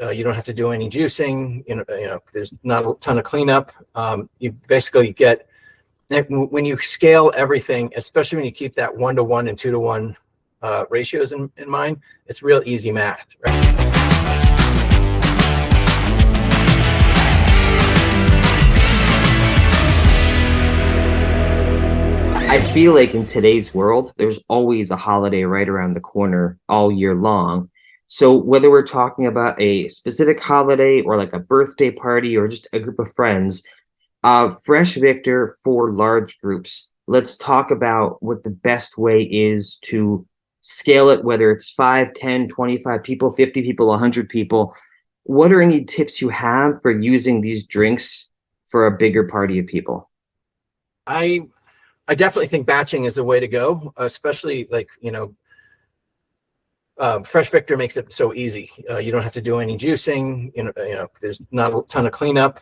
You don't have to do any juicing. There's not a ton of cleanup. You basically get, when you scale everything, especially when you keep that 1-to-1 and 2-to-1 ratios in mind, it's real easy math, right? I feel like in today's world, there's always a holiday right around the corner all year long. So whether we're talking about a specific holiday or like a birthday party or just a group of friends, Fresh Victor for large groups. Let's talk about what the best way is to scale it, whether it's 5, 10, 25 people, 50 people, 100 people. What are any tips you have for using these drinks for a bigger party of people? I definitely think batching is the way to go, especially Fresh Victor makes it so easy. You don't have to do any juicing. There's not a ton of cleanup.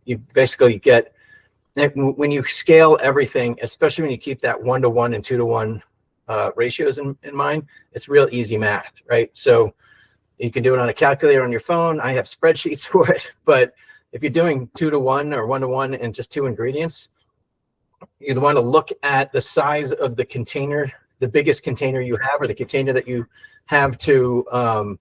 You basically get, when you scale everything, especially when you keep that 1-to-1 and 2-to-1 ratios in mind, it's real easy math, right? So you can do it on a calculator on your phone. I have spreadsheets for it, but if you're doing 2-to-1 or 1-to-1 and just 2 ingredients, you want to look at the size of the container, the biggest container you have, or the container that you have to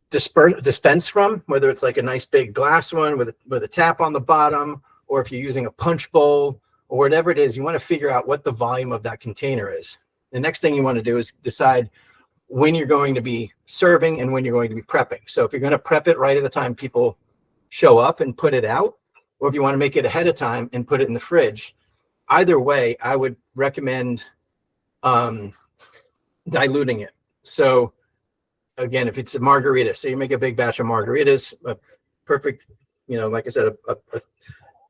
dispense from, whether it's like a nice big glass one with a tap on the bottom, or if you're using a punch bowl or whatever it is. You want to figure out what the volume of that container is. The next thing you want to do is decide when you're going to be serving and when you're going to be prepping. So if you're going to prep it right at the time people show up and put it out, or if you want to make it ahead of time and put it in the fridge, either way, I would recommend diluting it. So again, if it's a margarita, say you make a big batch of margaritas, a perfect, like I said,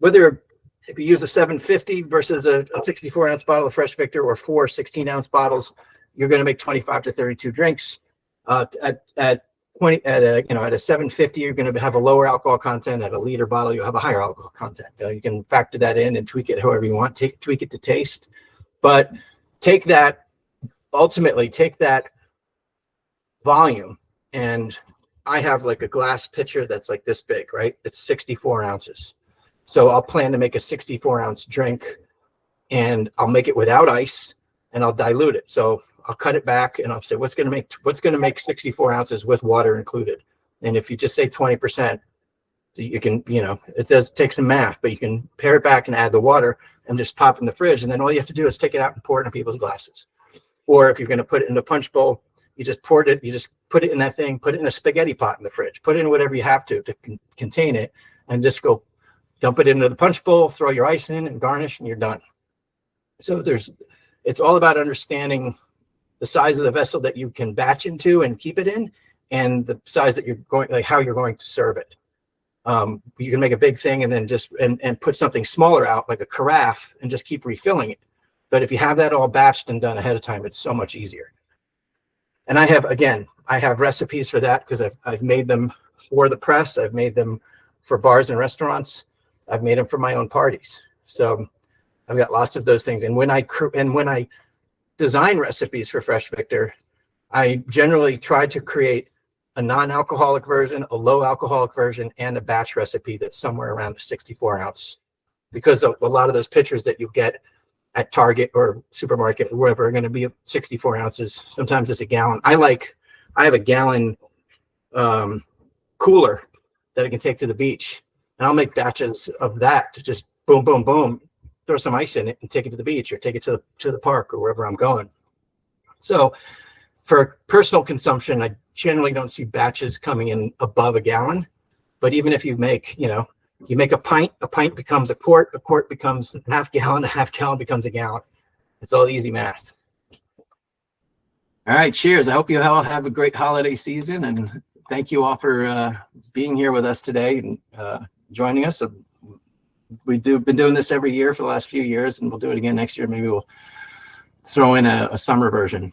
whether if you use a 750 versus a 64-ounce bottle of Fresh Victor or 4 16-ounce bottles, you're going to make 25 to 32 drinks. At a 750, you're going to have a lower alcohol content. At a liter bottle, you'll have a higher alcohol content. You can factor that in and tweak it however you want. Tweak it to taste, but ultimately take that volume. And I have like a glass pitcher that's like this big, right? It's 64 ounces. So I'll plan to make a 64-ounce drink, and I'll make it without ice, and I'll dilute it. So I'll cut it back and I'll say, what's going to make 64 ounces with water included? And if you just say 20%, you can, it does take some math, but you can pare it back and add the water and just pop in the fridge. And then all you have to do is take it out and pour it in people's glasses. Or if you're going to put it in a punch bowl, you just put it in that thing, put it in a spaghetti pot in the fridge, put it in whatever you have to contain it, and just go dump it into the punch bowl, throw your ice in and garnish, and you're done. So it's all about understanding the size of the vessel that you can batch into and keep it in, and the size that how you're going to serve it. You can make a big thing and then and put something smaller out, like a carafe, and just keep refilling it. But if you have that all batched and done ahead of time, it's so much easier. And I have recipes for that because I've made them for the press. I've made them for bars and restaurants. I've made them for my own parties. So I've got lots of those things. And when I design recipes for Fresh Victor, I generally try to create a non-alcoholic version, a low alcoholic version, and a batch recipe that's somewhere around a 64 ounce, because a lot of those pitchers that you get at Target or supermarket or wherever are going to be 64 ounces. Sometimes it's a gallon. I have a gallon cooler that I can take to the beach, and I'll make batches of that to just boom, boom, boom, throw some ice in it and take it to the beach or take it to the park or wherever I'm going. So for personal consumption, I generally don't see batches coming in above a gallon. But even if you make, you make a pint becomes a quart becomes a half gallon becomes a gallon. It's all easy math. All right, cheers. I hope you all have a great holiday season, and thank you all for being here with us today and joining us. We've been doing this every year for the last few years, and we'll do it again next year. Maybe we'll throw in a summer version.